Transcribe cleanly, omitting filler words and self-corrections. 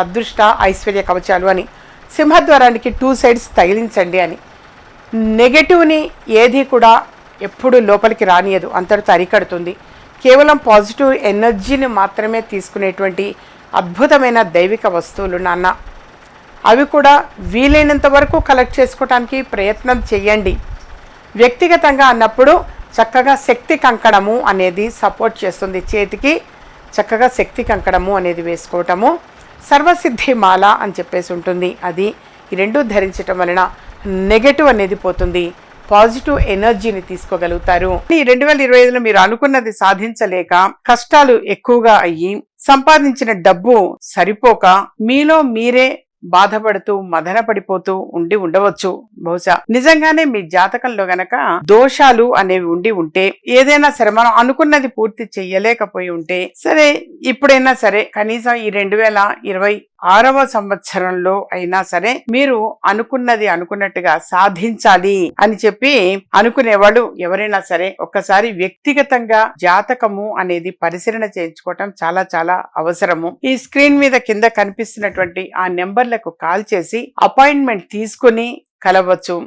అదృష్ట ఐశ్వర్య కవచాలు అని. సింహద్వారానికి 2 సైడ్స్ తగిలించండి అని. నెగటివ్ని ఏది కూడా ఎప్పుడు లోపలికి రానియదు, అంతటితో అరికడుతుంది. కేవలం పాజిటివ్ ఎనర్జీని మాత్రమే తీసుకునేటువంటి అద్భుతమైన దైవిక వస్తువులు నాన్న. అవి కూడా వీలైనంత వరకు కలెక్ట్ చేసుకోవడానికి ప్రయత్నం చేయండి. వ్యక్తిగతంగా అన్నప్పుడు చక్కగా శక్తి కంకణము అనేది సపోర్ట్ చేస్తుంది. చేతికి చక్కగా శక్తి కంకణము అనేది వేసుకోవటము, సర్వసిద్ధి మాల అని చెప్పేసి ఉంటుంది. అది ఈ రెండు ధరించటం వలన నెగటివ్ అనేది పోతుంది, పాజిటివ్ ఎనర్జీని తీసుకోగలుగుతారు. ఈ 2025లో మీరు అనుకున్నది సాధించలేక కష్టాలు ఎక్కువగా అయ్యి సంపాదించిన డబ్బు సరిపోక మీలో మీరే బాధపడుతూ మదన పడిపోతూ ఉండవచ్చు. బహుశా నిజంగానే మీ జాతకంలో గనక దోషాలు అనేవి ఉంటే, ఏదైనా సరే మనం అనుకున్నది పూర్తి చెయ్యలేకపోయి ఉంటే, సరే ఇప్పుడైనా సరే కనీసం ఈ 2026వ సంవత్సరంలో అయినా సరే మీరు అనుకున్నది అనుకున్నట్టుగా సాధించాలి అని చెప్పి అనుకునేవాళ్ళు ఎవరైనా సరే ఒక్కసారి వ్యక్తిగతంగా జాతకము అనేది పరిశీలన చేయించుకోవటం చాలా చాలా అవసరము. ఈ స్క్రీన్ మీద కింద కనిపిస్తున్నటువంటి ఆ నెంబర్లకు కాల్ చేసి అపాయింట్మెంట్ తీసుకుని కలవచ్చు.